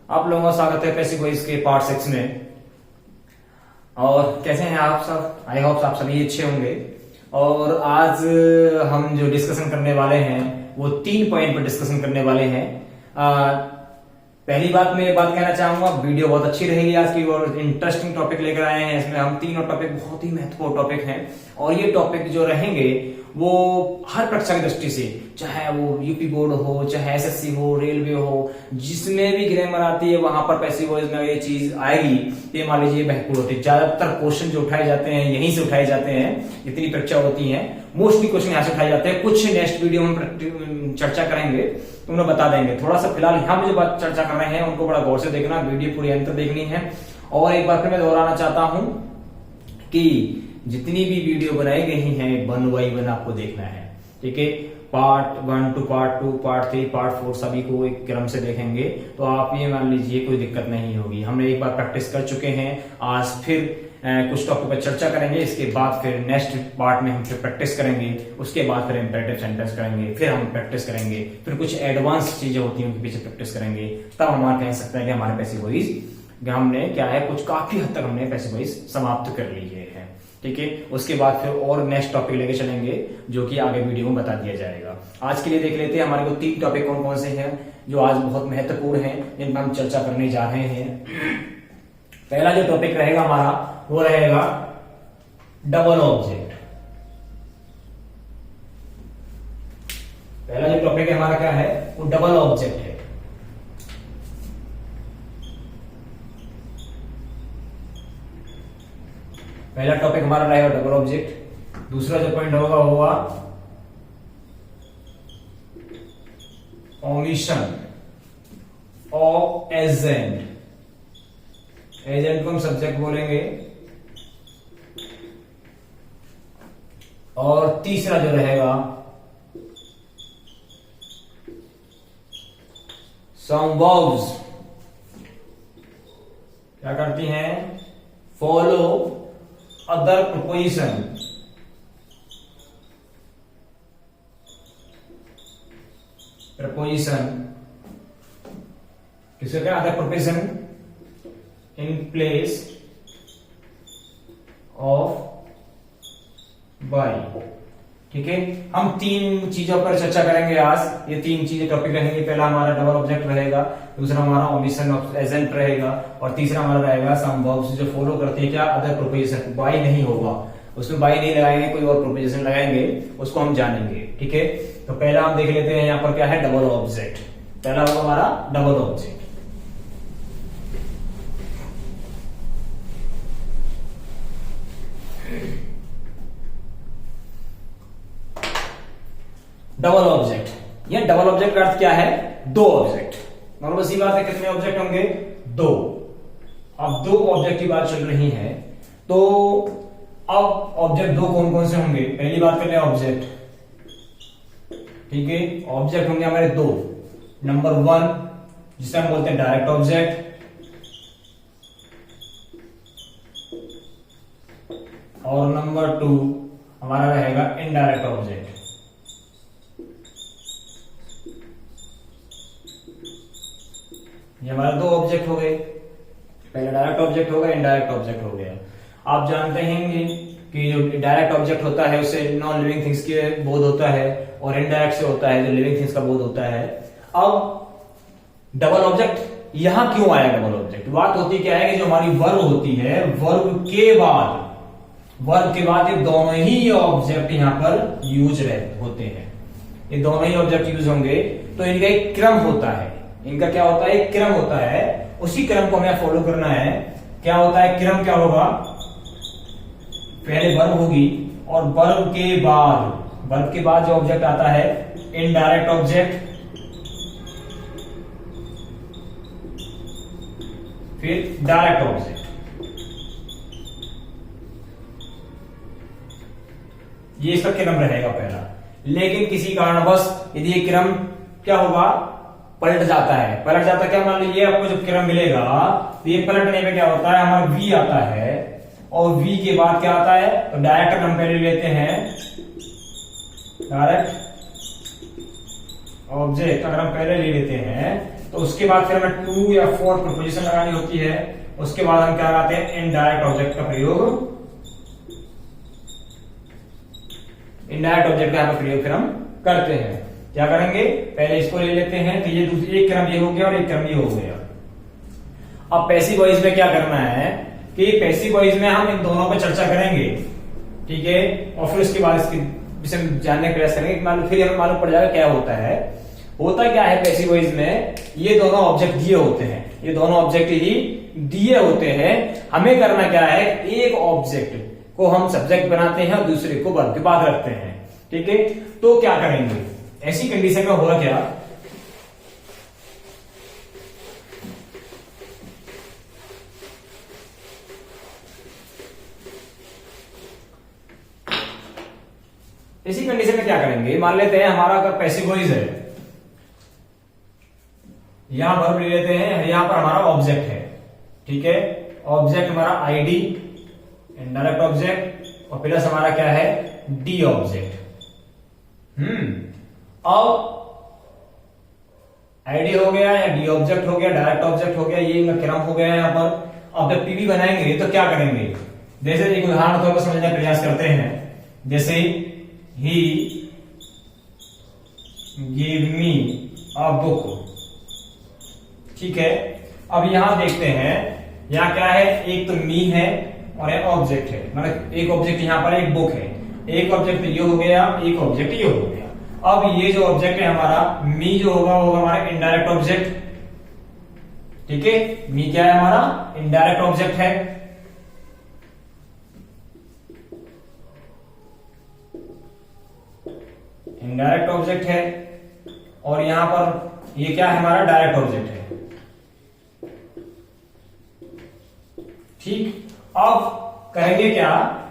आप लोगों का स्वागत है पैसे क्विज के पार्ट 6 में। और कैसे हैं आप सब? आई होप आप सभी अच्छे होंगे। और आज हम जो डिस्कशन करने वाले हैं वो 3 पॉइंट पर डिस्कशन करने वाले हैं। पहली बात मैं एक बात कहना चाहूंगा, वीडियो बहुत अच्छी रहेगी आज की और इंटरेस्टिंग टॉपिक लेकर आए हैं। इसमें हम तीनों टॉपिक बहुत ही महत्वपूर्ण टॉपिक हैं और ये टॉपिक जो रहेंगे वो हर कक्षा की दृष्टि से, चाहे वो यूपी बोर्ड हो, चाहे एसएससी हो, रेलवे हो, जिसमें भी ग्रामर आती है वहां पर पैसिव वॉइस में ये चीज आएगी। ये मान लीजिए महत्वपूर्ण होती है। ज्यादातर क्वेश्चन जो उठाए जाते हैं यहीं से उठाए जाते हैं, जितनी परीक्षा होती है मोस्टली क्वेश्चन यहाँ से उठाए जाते हैं। कुछ नेक्स्ट वीडियो में चर्चा करेंगे तो उन्हें बता देंगे। थोड़ा सा फिलहाल यहाँ पे जो बात चर्चा कर रहे हैं उनको बड़ा गौर से देखना, वीडियो पूरी अंत तक देखनी है। और एक बार फिर मैं दोहराना चाहता हूं कि जितनी भी वीडियो बनाई गई हैं 1 by 1 आपको देखना है, ठीक है। Part 1 to part 2, part 3, part 4 सभी को एक क्रम से देखेंगे तो आप ये मान लीजिए कोई दिक्कत नहीं होगी। हमने एक बार प्रैक्टिस कर चुके हैं, आज फिर कुछ टॉपिक पर चर्चा करेंगे। इसके बाद फिर नेक्स्ट पार्ट में हम फिर प्रैक्टिस करेंगे, उसके बाद फिर इंपैरेटिव सेंटेंस करेंगे, फिर हम प्रैक्टिस करेंगे, फिर कुछ एडवांस चीजें होती हैं उनके पीछे प्रैक्टिस करेंगे। तब हम कह सकते हैं कि हमारे पैसिव वॉइस हमने क्या है, कुछ काफी हद तक हमने पैसिव वॉइस समाप्त कर ली है, ठीक है। उसके बाद फिर और नेक्स्ट टॉपिक लेके चलेंगे जो कि आगे वीडियो में बता दिया जाएगा। आज के लिए देख लेते हैं हमारे को 3 टॉपिक कौन कौन से हैं जो आज बहुत महत्वपूर्ण हैं, जिन पर हम चर्चा करने जा रहे हैं। पहला जो टॉपिक रहेगा हमारा वो रहेगा डबल ऑब्जेक्ट। पहला जो टॉपिक है हमारा क्या है, वो डबल ऑब्जेक्ट है। पहला टॉपिक हमारा रहेगा डबल ऑब्जेक्ट। दूसरा जो पॉइंट होगा ओमिशन ऑफ एजेंट। एजेंट को हम सब्जेक्ट बोलेंगे। और तीसरा जो रहेगा सम वर्ब्स क्या करती हैं, फॉलो अदर प्रोपोजिशन। प्रपोजिशन किसका क्या, other preposition in place of by, ठीक है। हम 3 चीजों पर चर्चा करेंगे आज। ये 3 चीजें टॉपिक रहेंगे। पहला हमारा डबल ऑब्जेक्ट रहेगा, दूसरा हमारा ओमिशन ऑफ एजेंट रहेगा और तीसरा हमारा रहेगा सम वर्ब्स जो फॉलो करते हैं क्या, अदर प्रोपोजिशन। बाय नहीं होगा उसमें, बाय नहीं लगाएंगे, कोई और प्रोपोजिशन लगाएंगे, उसको हम जानेंगे, ठीक है। तो पहला हम देख लेते हैं यहाँ पर क्या है, डबल ऑब्जेक्ट। पहला होगा हमारा डबल ऑब्जेक्ट। डबल ऑब्जेक्ट, ये डबल ऑब्जेक्ट का अर्थ क्या है, 2 ऑब्जेक्ट। नॉर्मल सी बात है, कितने ऑब्जेक्ट होंगे, 2। अब 2 ऑब्जेक्ट की बात चल रही है तो अब ऑब्जेक्ट 2 कौन कौन से होंगे, पहली बात कर ले ऑब्जेक्ट, ठीक है। ऑब्जेक्ट होंगे हमारे 2। नंबर 1 जिसे हम बोलते हैं डायरेक्ट ऑब्जेक्ट, और नंबर 2 हमारा रहेगा इनडायरेक्ट ऑब्जेक्ट। ये हमारा 2 ऑब्जेक्ट हो गए। पहले डायरेक्ट ऑब्जेक्ट हो गया, इनडायरेक्ट ऑब्जेक्ट हो गया। आप जानते हैं कि जो डायरेक्ट ऑब्जेक्ट होता है उससे नॉन लिविंग थिंग्स के बोध होता है और इनडायरेक्ट से होता है जो लिविंग थिंग्स का बोध होता है। अब डबल ऑब्जेक्ट यहां क्यों आया, डबल ऑब्जेक्ट बात होती क्या है कि जो हमारी वर्ब होती है, वर्ब के बाद ये दोनों ही ऑब्जेक्ट यहां पर यूज होते हैं। ये दोनों ही ऑब्जेक्ट यूज होंगे तो इनका एक क्रम होता है। इनका क्या होता है, एक क्रम होता है। उसी क्रम को हमें फॉलो करना है। क्या होता है क्रम, क्या होगा, पहले वर्ब होगी और वर्ब के बाद जो ऑब्जेक्ट आता है इनडायरेक्ट ऑब्जेक्ट, फिर डायरेक्ट ऑब्जेक्ट। ये इसका क्रम रहेगा पहला। लेकिन किसी कारणवश यदि ये क्रम क्या होगा, पलट जाता है। क्या, मान लीजिए आपको जब क्रम मिलेगा तो ये पलटने में क्या होता है, हमारा वी आता है और वी के बाद क्या आता है, तो डायरेक्ट हम पहले लेते हैं, डायरेक्ट ऑब्जेक्ट अगर हम पहले ले लेते हैं तो उसके बाद फिर हमें टू या फॉर प्रीपोजिशन लगानी होती है। उसके बाद हम क्या लगाते हैं, इनडायरेक्ट ऑब्जेक्ट का प्रयोग, इनडायरेक्ट ऑब्जेक्ट का यहाँ पर प्रयोग फिर हम करते हैं। क्या करेंगे, पहले इसको ले लेते हैं, तो ये दूसरी एक क्रम ये हो गया और एक क्रम ये हो गया। अब पैसिव वॉइस में क्या करना है कि पैसिव वॉइस में हम इन दोनों पर चर्चा करेंगे, ठीक है, और फिर उसके बाद इसके विषय में जानने का प्रयास करेंगे, फिर हमें मालूम पड़ जाएगा क्या होता है। होता क्या है पैसिव वॉइस में, ये दोनों ऑब्जेक्ट दिए होते हैं, ये दोनों ऑब्जेक्ट ही दिए होते हैं। हमें करना क्या है, एक ऑब्जेक्ट को हम सब्जेक्ट बनाते हैं और दूसरे को वर्ब के बाद रखते हैं, ठीक है। तो क्या करेंगे, ऐसी कंडीशन में होगा क्या, इसी कंडीशन में क्या करेंगे, मान लेते हैं हमारा अगर पैसिव वॉइस है, यहां वर्ब ले लेते हैं, यहां पर हमारा ऑब्जेक्ट है, ठीक है, ऑब्जेक्ट हमारा आईडी इनडायरेक्ट ऑब्जेक्ट और प्लस हमारा क्या है डी ऑब्जेक्ट। अब आईडी हो गया या डी ऑब्जेक्ट हो गया, डायरेक्ट ऑब्जेक्ट हो गया, ये इनका क्रम हो गया यहाँ पर। अब जब पीवी बनाएंगे तो क्या करेंगे, जैसे एक उदाहरण तौर पर समझने का प्रयास करते हैं, जैसे ही गिव मी अ बुक, ठीक है। अब यहां देखते हैं, यहां क्या है, एक तो मी है और एक ऑब्जेक्ट है, मतलब एक ऑब्जेक्ट यहां पर एक बुक है, एक ऑब्जेक्ट ये हो गया, एक ऑब्जेक्ट ये हो गया। अब ये जो ऑब्जेक्ट है हमारा मी जो होगा वो हमारा इनडायरेक्ट ऑब्जेक्ट, ठीक है, मी क्या है हमारा इनडायरेक्ट ऑब्जेक्ट है। इनडायरेक्ट ऑब्जेक्ट है और यहां पर ये क्या है हमारा डायरेक्ट ऑब्जेक्ट है, ठीक। अब करेंगे क्या,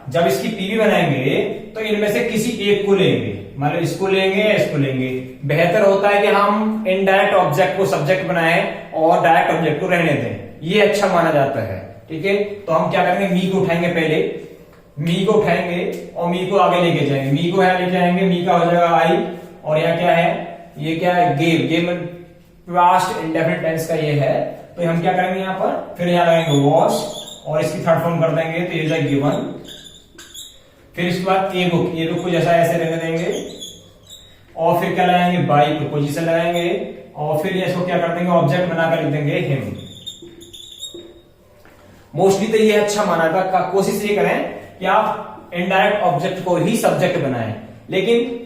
जब इसकी पीवी बनाएंगे तो इनमें से किसी एक को लेंगे, मतलब इसको लेंगे या इसको लेंगे। बेहतर होता है कि हम इनडायरेक्ट ऑब्जेक्ट को सब्जेक्ट बनाएं और डायरेक्ट ऑब्जेक्ट को रहने दें, ये अच्छा माना जाता है, ठीक है। तो हम क्या करेंगे, मी को उठाएंगे, पहले मी को उठाएंगे और मी को आगे लेके जाएंगे, मी को यहां लेके आएंगे, मी का हो जाएगा आई, और यहाँ क्या है, ये क्या है gave, gave past indefinite tense का ये है। तो हम क्या करेंगे यहाँ पर, फिर यहाँ लगाएंगे वॉश और इसकी थर्ड फॉर्म कर देंगे, तो ये जाए गिवन। फिर इसके बाद ए बुक को जैसा ऐसे रहने देंगे और फिर क्या लगाएंगे, बाई प्रीपोजिशन लगाएंगे और फिर ये इसको क्या कर देंगे, ऑब्जेक्ट बनाकर लिख देंगे हिम। मोस्टली तो ये अच्छा माना था, कोशिश ये करें कि आप इनडायरेक्ट ऑब्जेक्ट को ही सब्जेक्ट बनाएं, लेकिन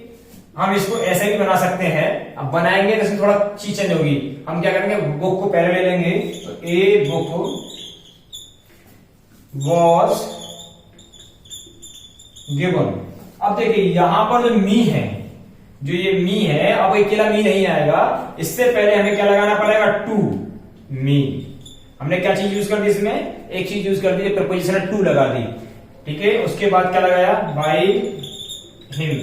हम इसको ऐसे भी बना सकते हैं। अब बनाएंगे तो इसमें थोड़ा चीज चेंज होगी। हम क्या करेंगे, बुक को पहले ले लेंगे, तो ए बुक वॉज गिवन। अब देखिए यहां पर जो मी है, जो ये मी है, अब अकेला मी नहीं आएगा, इससे पहले हमें क्या लगाना पड़ेगा, टू मी। हमने क्या चीज यूज कर दी इसमें, एक चीज यूज कर दी, प्रपोजिशन टू लगा दी, ठीक है। उसके बाद क्या लगाया, बाय हिम।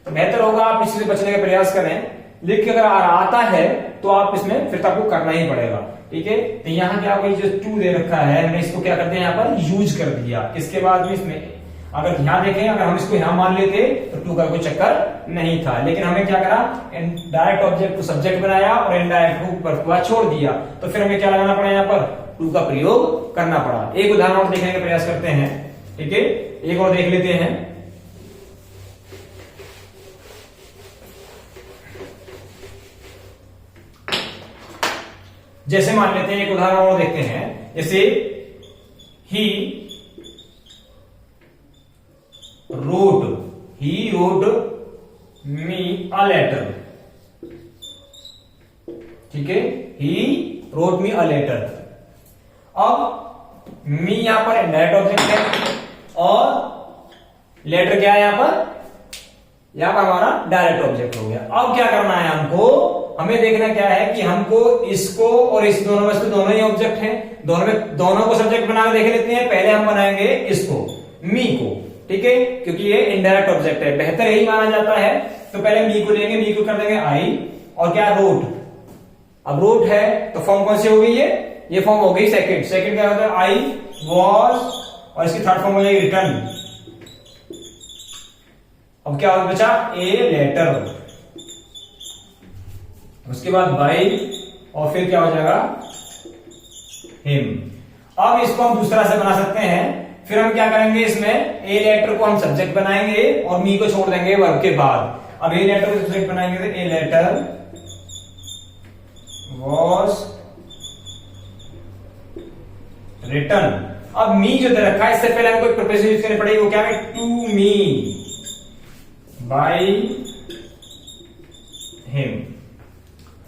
तो बेहतर होगा आप इसी से बचने का प्रयास करें, लेकिन अगर आता है तो आप इसमें फिर आपको करना ही पड़ेगा, ठीक है। तो यहाँ क्या होगा, जो टू दे रखा है हमने इसको क्या करते हैं यहाँ पर यूज कर दिया। इसके बाद में इसमें अगर ध्यान देखें, अगर हम इसको यहां मान लेते तो टू का कोई चक्कर नहीं था, लेकिन हमने क्या करा, डायरेक्ट ऑब्जेक्ट को सब्जेक्ट बनाया और इनडायरेक्ट को छोड़ दिया, तो फिर हमें क्या लगाना पड़ा, यहाँ पर टू का प्रयोग करना पड़ा। एक उदाहरण और देखने का प्रयास करते हैं, ठीक है, एक और देख लेते हैं। जैसे मान लेते हैं, एक उदाहरण और देखते हैं, जैसे ही रोड मी अ लेटर, ठीक है, ही रोड मी अ लेटर। अब मी यहां पर इनडायरेक्ट ऑब्जेक्ट है और लेटर क्या है यहां पर हमारा डायरेक्ट ऑब्जेक्ट हो गया। अब क्या करना है हमको, हमें देखना क्या है कि हमको इसको और इस दोनों में से दोनों ही ऑब्जेक्ट हैं, दोनों को सब्जेक्ट बनाकर देख लेते हैं। पहले हम बनाएंगे इसको, मी को, ठीक है, क्योंकि ये इनडायरेक्ट ऑब्जेक्ट है, बेहतर यही माना जाता है। तो पहले मी को लेंगे, मी को कर देंगे आई, और क्या रोड। अब रोड है तो फॉर्म कौन सी हो गई, ये फॉर्म हो गई सेकंड क्या होता है, आई वॉज, और इसकी थर्ड फॉर्म हो जाएगी रिटर्न। अब क्या बचा, ए लेटर, उसके बाद बाई और फिर क्या हो जाएगा, हिम। अब इसको हम दूसरा से बना सकते हैं। फिर हम क्या करेंगे, इसमें ए लेटर को हम सब्जेक्ट बनाएंगे और मी को छोड़ देंगे वर्ब के बाद। अब ए लेटर को सब्जेक्ट बनाएंगे तो ए लेटर वॉज रिटन। अब मी जो दे रखा है, इससे पहले हमको एक प्रीपोजिशन यूज करनी पड़ेगी, वो क्या है, टू मी बाय हिम।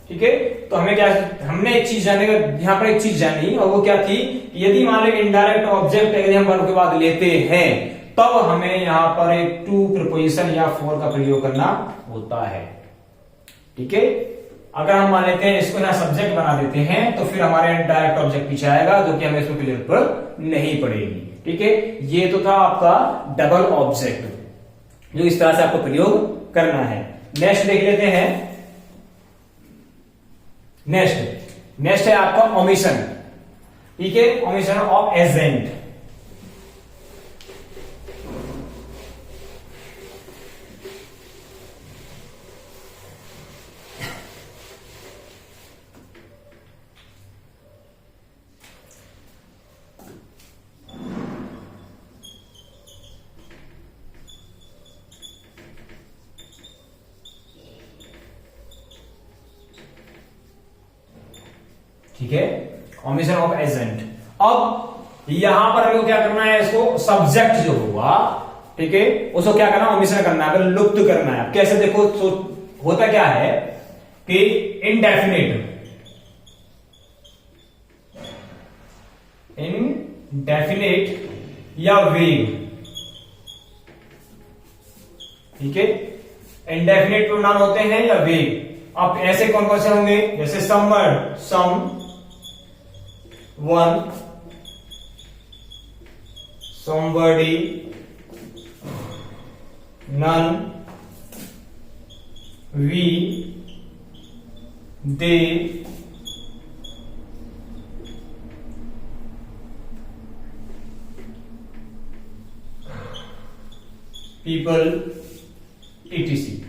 ठीक है, तो हमें क्या, हमने एक चीज जाने का यहां पर एक चीज जानी, और वो क्या थी कि यदि मान लो इनडायरेक्ट ऑब्जेक्ट यदि हम वर्ब के बाद लेते हैं, तब हमें यहां पर एक टू प्रीपोजिशन या फॉर का प्रयोग करना होता है। ठीक है, अगर हम मान लेते हैं इसको यहां सब्जेक्ट बना देते हैं, तो फिर हमारे डायरेक्ट ऑब्जेक्ट पीछे आएगा, जो कि हमें इसमें क्लियर पर नहीं पड़ेगी। ठीक है, ये तो था आपका डबल ऑब्जेक्ट, जो इस तरह से आपको प्रयोग करना है। नेक्स्ट देख लेते हैं। नेक्स्ट है आपका ओमिशन। ठीक है, ओमिशन ऑफ एजेंट। ठीक है, ओमिशन ऑफ एजेंट। अब यहां पर हमें क्या करना है, इसको सब्जेक्ट जो हुआ, ठीक है, उसको क्या करना, ओमिशन करना है, लुप्त करना है। कैसे, देखो तो होता क्या है कि इनडेफिनेट या वेग, ठीक है, इनडेफिनेट प्रोनाउन होते हैं या वेग। अब ऐसे कौन कौन से होंगे, जैसे someone, some one, somebody, none, we, they, people, etc।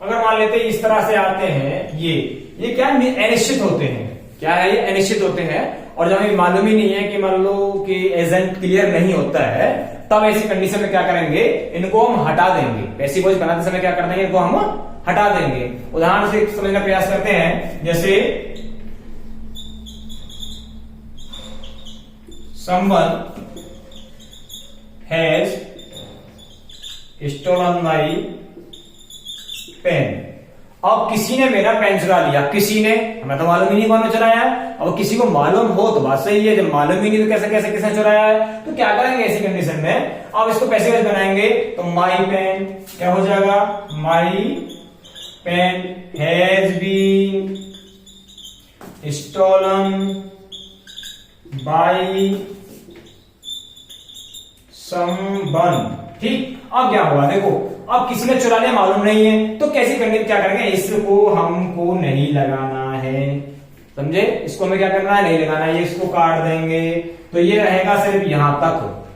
अगर मान लेते हैं इस तरह से आते हैं, ये क्या अनिश्चित होते हैं, क्या है ये, अनिश्चित होते हैं। और जब हमें मालूम ही नहीं है कि मान लो कि एजेंट क्लियर नहीं होता है, तब ऐसी कंडीशन में क्या करेंगे, इनको हम हटा देंगे। पैसिव वॉइस बनाते समय क्या कर देंगे, इनको हम हटा देंगे। उदाहरण से समझने का प्रयास करते हैं, जैसे someone has stolen my pen। अब किसी ने मेरा पेन चुरा लिया, किसी ने, हमें तो मालूम ही नहीं कौन ने चुराया है। अब किसी को मालूम हो तो बात सही है, जब मालूम ही नहीं तो कैसे कैसे किसने चुराया है, तो क्या करेंगे ऐसी कंडीशन में, अब इसको पैसिव वॉइस बनाएंगे तो माई पेन क्या हो जाएगा, my pen has been stolen by someone. ठीक, अब क्या हुआ, देखो अब किसी ने चुरा लिया, मालूम नहीं है, तो कैसी करनी, क्या करेंगे, इसको हमको नहीं लगाना है, समझे, इसको हमें क्या करना है, नहीं लगाना है, ये इसको काट देंगे, तो ये रहेगा सिर्फ यहां तक,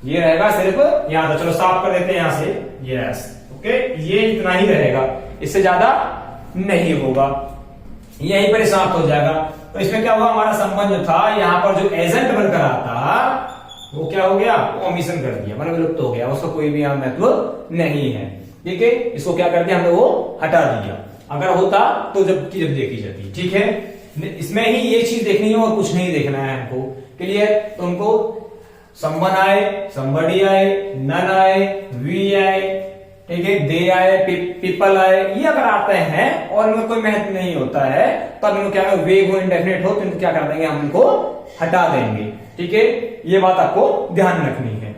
ये रहेगा सिर्फ यहां तक। चलो साफ कर देते हैं यहां से, यस, ओके, ये इतना ही रहेगा, इससे ज्यादा नहीं होगा, यहीं पर समाप्त हो जाएगा। तो इसमें क्या होगा, हमारा संबंध जो था यहां पर जो एजेंट बनकर आता, वो क्या हो गया, वो ओमिशन कर दिया, मतलब विलुप्त हो गया, उसका कोई भी यहां महत्व नहीं है। ठीक है, इसको क्या कर दिया हमने, वो हटा दिया। अगर होता तो जब देखी जाती। ठीक है, इसमें ही ये चीज देखनी है और कुछ नहीं देखना है हमको, क्लियर। तो हमको समवन आए, समबडी आए, नन आए, वी आए, ठीक है, दे आए, पीपल आए, ये अगर आते हैं और इनका कोई महत्व नहीं होता है, तब इनको क्या, वेग हो, इंडेफिनेट हो, तो इनको क्या कर देंगे, हम इनको हटा देंगे। ठीक है, ये बात आपको ध्यान रखनी है।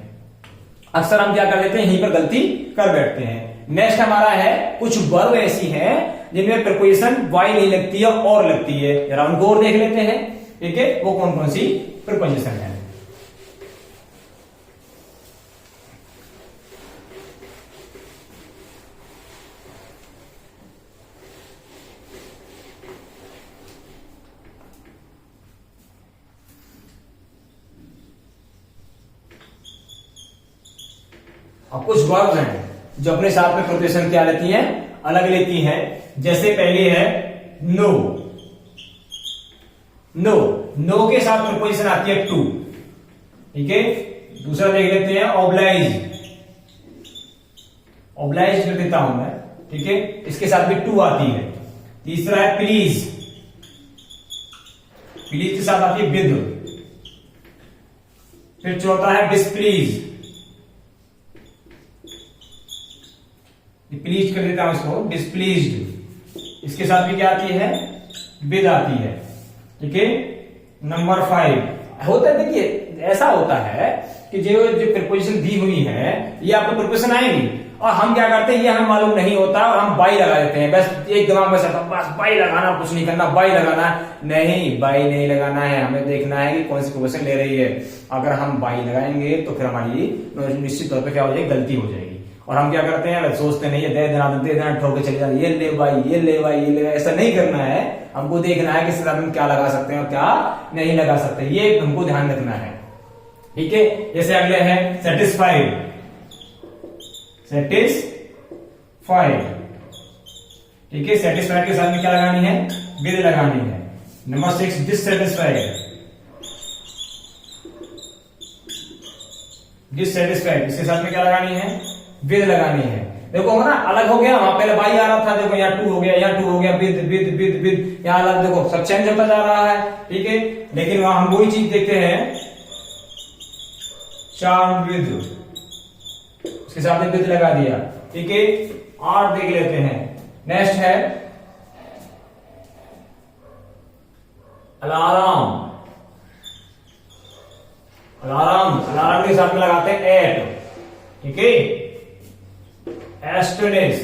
अक्सर हम क्या कर लेते हैं, यहीं पर गलती कर बैठते हैं। नेक्स्ट हमारा है, कुछ वर्ब ऐसी हैं जिनमें प्रीपोजिशन वाई नहीं लगती है और लगती है, जरा उनको और देख लेते हैं। ठीक है, वो कौन कौन सी प्रीपोजिशन है। अब कुछ वर्ब हैं जो अपने साथ में प्रीपोजिशन क्या लेती हैं, अलग लेती हैं। जैसे पहली है नो, नो, नो के साथ प्रीपोजिशन आती है टू, ठीक है। दूसरा देख लेते हैं ऑब्लाइज, ऑब्लाइज कर देता हूं मैं, ठीक है, इसके साथ भी टू आती है। तीसरा है प्लीज, प्लीज के साथ आती है विद। फिर चौथा है डिस्प्लीज, प्लीज कर देता हूं इसको डिस्प्लीज्ड, इसके साथ भी क्या आती है, विद आती है, ठीक है। नंबर 5 होता है, देखिए ऐसा होता है कि जो प्रीपोजिशन दी हुई है ये आपको प्रीपोजिशन आएंगी और हम क्या करते हैं, ये हमें मालूम नहीं होता और हम बाई लगा देते हैं, बस एक दिमाग में आता बस बाई लगाना, कुछ नहीं करना, बाई लगाना नहीं, बाई नहीं लगाना है, हमें देखना है कि कौन सी प्रीपोजिशन ले रही है। अगर हम बाई लगाएंगे तो फिर हमारी निश्चित तौर पर क्या हो जाएगी, गलती हो जाएगी। और हम क्या करते हैं, सोचते नहीं है, दे देना ठोक के चले जाते, ये ले भाई, ये ले भाई, ये ले, ऐसा नहीं करना है। हमको देखना है कि इसके साथ हम क्या लगा सकते हैं और क्या नहीं लगा सकते, ये हमको ध्यान रखना है, ठीक है। जैसे अगले है सेटिस्फाइड, सेटिस्फाइड, ठीक है। सेटिस्फाइड के साथ में क्या लगानी है, विद लगानी है। नंबर 6 डिससेटिस्फाइड, डिससेटिस्फाइड, इसके साथ में क्या लगानी है, विद लगानी है। देखो ना अलग हो गया, वहां पहले बाई आ रहा था, देखो यहाँ टू हो गया, यहाँ टू हो गया, विद विद विद विद, यहाँ अलग, देखो सब चेंज होता जा रहा है, ठीक है। लेकिन वहां हम वही चीज देखते हैं, चार्म विद, उसके साथ में विद लगा दिया, ठीक है। 8 देख लेते हैं। नेक्स्ट है अलार्म, अलार्म, अलार्म के साथ में लगाते हैं एट, ठीक है। एस्टोनिश,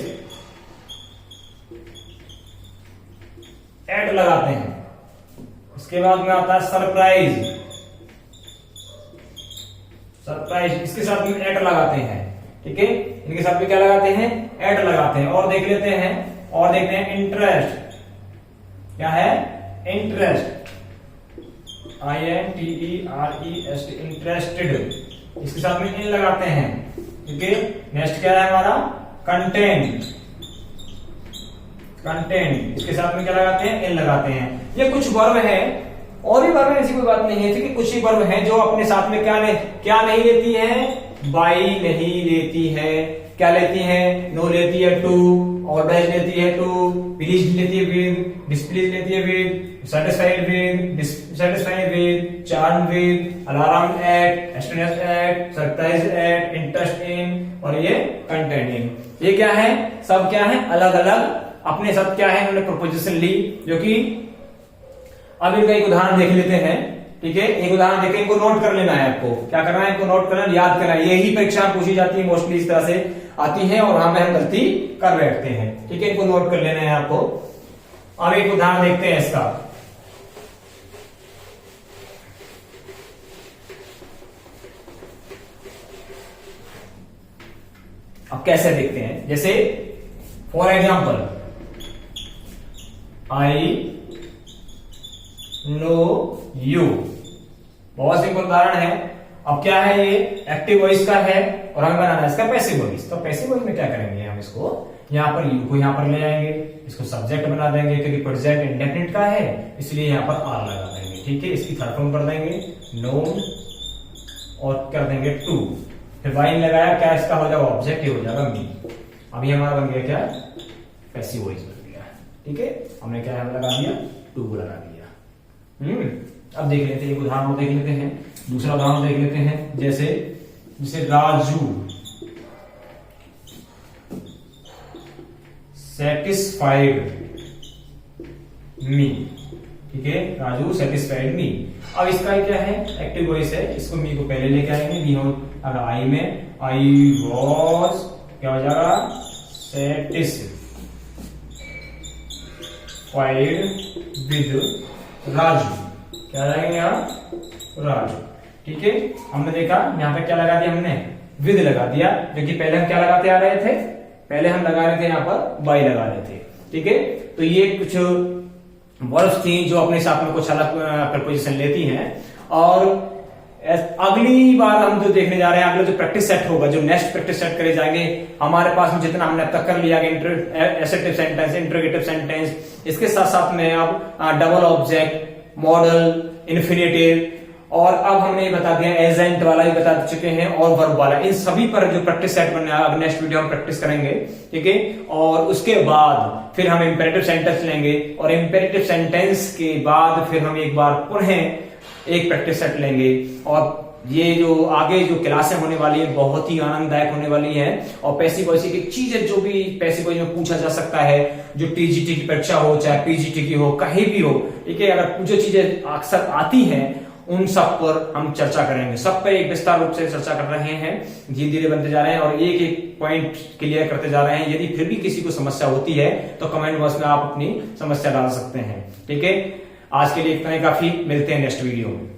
एट लगाते हैं। इसके बाद में आता है सरप्राइज, सरप्राइज, इसके साथ में एट लगाते हैं, ठीक है। इनके साथ में क्या लगाते हैं, एट लगाते हैं। और देख लेते हैं, और देखते हैं इंटरेस्ट, क्या है, इंटरेस्ट, INTEREST, इंटरेस्टेड, इसके साथ में इन लगाते हैं, ठीक है। नेक्स्ट क्या है हमारा, कंटेंट, कंटेंट, इसके साथ में क्या लगाते हैं, इन लगाते हैं। ये कुछ वर्ब है, और भी वर्ब है, ऐसी कोई बात नहीं है, ठीक है। कुछ ही वर्ब है जो अपने साथ में क्या नहीं लेती है, बाई नहीं लेती है, क्या लेती है, नो लेती है, टू, ऑर्डर लेती है, टू, प्लीज लेती है, विद, डिस्प्लीज लेती है, with, satisfied with, dissatisfied with, charm with, alarm at, astonish at, surprise at, interest in, और ये कंटेंट इन। ये क्या है, सब क्या है, अलग अलग अपने साथ क्या है, इन्होंने प्रोपोजिशन ली, जो कि अब इनका एक उदाहरण देख लेते हैं, ठीक है। एक उदाहरण देखें, इनको नोट कर लेना है, आपको क्या करना है, इनको नोट करना, याद करना है। यही परीक्षा पूछी जाती है, मोस्टली इस तरह से आती है और हमें हम गलती कर बैठते हैं, ठीक है। इनको नोट कर लेना है आपको। अब एक उदाहरण देखते हैं इसका, अब कैसे देखते हैं, जैसे for example, I know you, बहुत सिंपल उदाहरण है। अब क्या है, ये एक्टिव वॉइस का है और हमें बनाना है इसका पैसिव वॉइस। तो पैसिव वॉइस में क्या करेंगे, हम इसको यहां पर यू को यहां पर ले आएंगे, इसको सब्जेक्ट बना देंगे, क्योंकि प्रेजेंट इंडेफिनिट का है इसलिए यहां पर आर लगा देंगे, ठीक है। इसकी थर्ड फॉर्म कर देंगे नोन और कर देंगे टू, फिर वाइन लगाया, क्या इसका हो जाएगा, ऑब्जेक्ट ही हो जाएगा मी। अभी हमारा बन गया क्या, पैसिव वॉइस बन गया, ठीक है। हमने क्या लगा दिया, टू को लगा दिया। अब देख लेते हैं, एक उदाहरण देख लेते हैं, दूसरा उदाहरण देख लेते हैं। जैसे राजू सेटिस्फाइड मी, ठीक है, राजू सेटिस्फाइड मी। अब इसका क्या है, एक्टिव वॉइस है, इसको मी को पहले लेके आएंगे, मी हो अगर आई में, आई वॉज क्या हो जाएगा, सेटिस्फाइड विद राजू, क्या लगाएंगे यहाँ, राजू, ठीक है। हमने देखा यहाँ पे क्या लगा दिया, हमने विद लगा दिया, जो कि पहले हम क्या लगाते आ रहे थे, पहले हम लगा रहे थे यहाँ पर बाई लगा रहे थे, ठीक है। तो ये कुछ वर्ब्स थी जो अपने साथ में कुछ अलग प्रपोजिशन लेती हैं। और अगली बार हम जो देखने जा रहे हैं, अगला जो प्रैक्टिस सेट होगा, जो नेक्स्ट प्रैक्टिस सेट करे जाएंगे, हमारे पास में जितना हमने अब तक कर लिया, एसेटिव सेंटेंस, इंटरोगेटिव सेंटेंस, इसके साथ साथ में अब डबल ऑब्जेक्ट, मॉडल, इन्फिनेटिव, और अब हमने बता दिया एजेंट वाला भी बता चुके हैं और वर्ब वाला। इन सभी पर जो प्रैक्टिस सेट बनना है, अब नेक्स्ट वीडियो हम प्रैक्टिस करेंगे, ठीक है। और उसके बाद फिर हम इंपेरेटिव सेंटेंस लेंगे, और इंपेरेटिव सेंटेंस के बाद फिर हम एक बार पुनः एक प्रैक्टिस सेट लेंगे। और ये जो आगे जो क्लासें होने वाली है बहुत ही आनंददायक होने वाली है। और पैसिव वॉइस की चीजें जो भी पैसिव वॉइस में पूछा जा सकता है, जो टीजीटी की परीक्षा हो चाहे पीजीटी की हो, कहीं भी हो, ठीक है, अगर जो चीजें अक्सर आती हैं उन सब पर हम चर्चा करेंगे। सब पर एक विस्तार रूप से चर्चा कर रहे हैं, धीरे धीरे बनते जा रहे हैं और एक एक पॉइंट क्लियर करते जा रहे हैं। यदि फिर भी किसी को समस्या होती है तो कमेंट बॉक्स में आप अपनी समस्या डाल सकते हैं, ठीक है। आज के लिए इतना ही काफी, मिलते हैं नेक्स्ट वीडियो में।